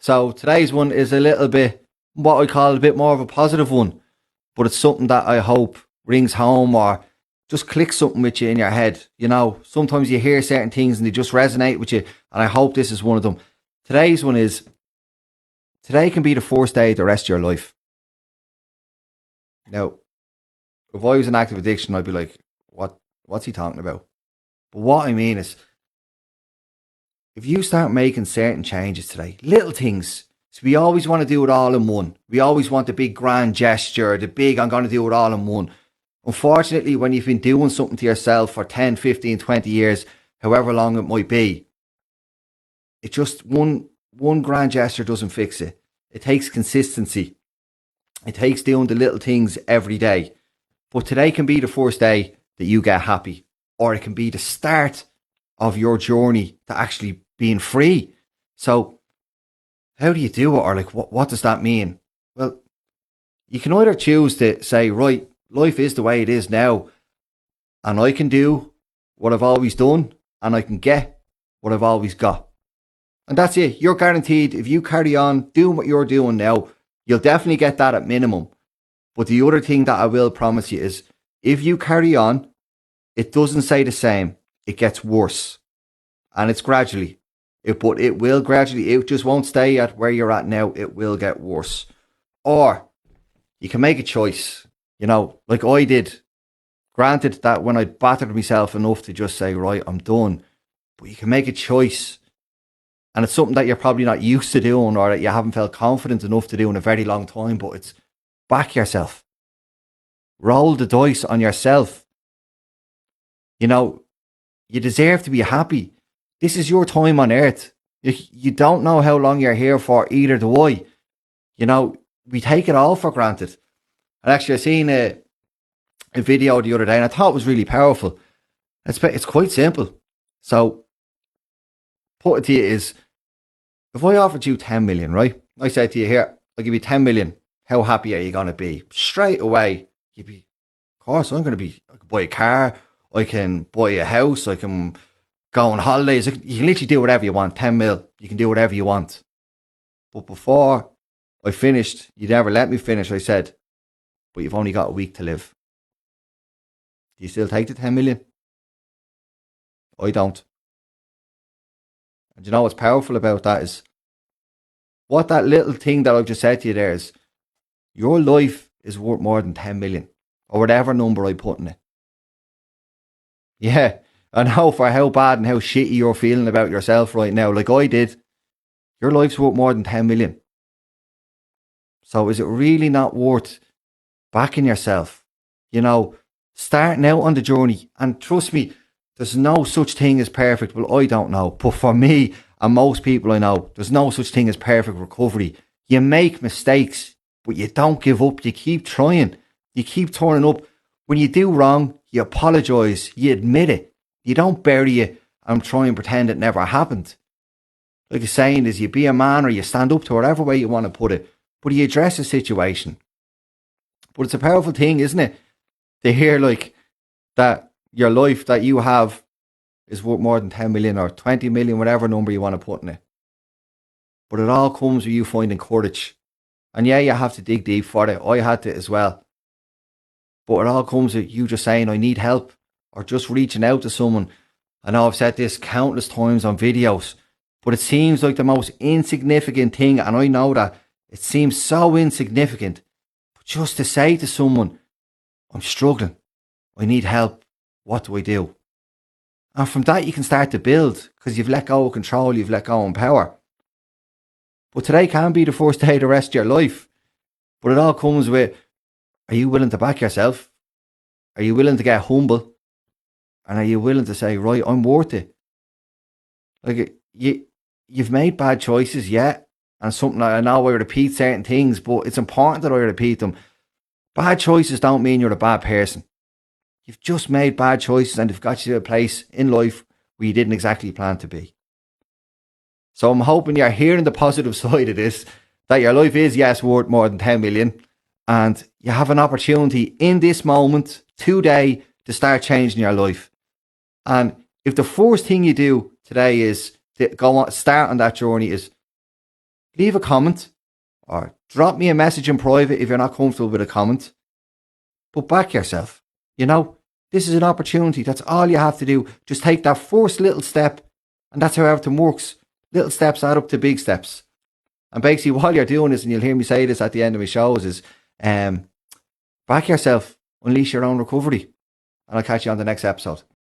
So today's one is a little bit what I call a bit more of a positive one, but it's something that I hope rings home or just clicks something with you in your head. You know, sometimes you hear certain things and they just resonate with you, and I hope this is one of them. Today's one is today can be the first day of the rest of your life. Now, if I was in active addiction, I'd be like, what's he talking about? But what I mean is, if you start making certain changes today, little things, so we always want to do it all in one. We always want the big grand gesture, the big, I'm going to do it all in one. Unfortunately, when you've been doing something to yourself for 10, 15, 20 years, however long it might be, it just one grand gesture doesn't fix it. It takes consistency. It takes doing the little things every day. But today can be the first day that you get happy, or it can be the start of your journey to actually being free. So how do you do it? Or like, what does that mean? Well, you can either choose to say, right, life is the way it is now, and I can do what I've always done, and I can get what I've always got. And that's it. You're guaranteed, if you carry on doing what you're doing now, you'll definitely get that at minimum. But the other thing that I will promise you is, if you carry on, it doesn't stay the same. It gets worse. And it's gradually. But it will gradually, it just won't stay at where you're at now. It will get worse. Or you can make a choice, you know, like I did. Granted that when I battered myself enough to just say, right, I'm done. But you can make a choice. And it's something that you're probably not used to doing, or that you haven't felt confident enough to do in a very long time. But it's back yourself. Roll the dice on yourself. You know, you deserve to be happy. This is your time on earth. You don't know how long you're here for, either do I. You know, we take it all for granted. And actually, I seen a video the other day, and I thought it was really powerful. It's quite simple. So, put it to you is, if I offered you 10 million, right? I said to you, here, I'll give you 10 million. How happy are you going to be? Straight away, you'd be, of course, I'm going to be, I can buy a car, I can buy a house, I can go on holidays. You can literally do whatever you want. 10 mil, you can do whatever you want. But before I finished, you never let me finish. I said, but you've only got a week to live. Do you still take the 10 million? I don't. And you know what's powerful about that is, what that little thing that I've just said to you there is, your life is worth more than 10 million, or whatever number I put in it. Yeah, I know, for how bad and how shitty you're feeling about yourself right now, like I did, your life's worth more than 10 million. So is it really not worth backing yourself? You know, starting out on the journey. And trust me, there's no such thing as perfect. Well, I don't know. But for me and most people I know, there's no such thing as perfect recovery. You make mistakes, but you don't give up. You keep trying. You keep turning up. When you do wrong, you apologise. You admit it. You don't bury it and try and pretend it never happened. Like the saying is, you be a man, or you stand up to whatever way you want to put it. But you address the situation. But it's a powerful thing, isn't it? To hear like that your life that you have is worth more than 10 million or 20 million, whatever number you want to put in it. But it all comes with you finding courage. And yeah, you have to dig deep for it. I had to as well. But it all comes with you just saying, I need help, or just reaching out to someone. I know I've said this countless times on videos, but it seems like the most insignificant thing. And I know that it seems so insignificant. But just to say to someone, I'm struggling, I need help, what do I do? And from that you can start to build, because you've let go of control, you've let go of power. But today can be the first day of the rest of your life. But it all comes with, are you willing to back yourself? Are you willing to get humble? And are you willing to say, right, I'm worth it? Like, you've made bad choices, yeah. And something, I know I repeat certain things, but it's important that I repeat them. Bad choices don't mean you're a bad person. You've just made bad choices, and they've got you to a place in life where you didn't exactly plan to be. So I'm hoping you're hearing the positive side of this, that your life is, yes, worth more than 10 million. And you have an opportunity in this moment, today, to start changing your life. And if the first thing you do today is to start on that journey is leave a comment or drop me a message in private if you're not comfortable with a comment. But back yourself. You know, this is an opportunity. That's all you have to do. Just take that first little step, and that's how everything works. Little steps add up to big steps. And basically, while you're doing this, and you'll hear me say this at the end of my shows, is back yourself, unleash your own recovery. And I'll catch you on the next episode.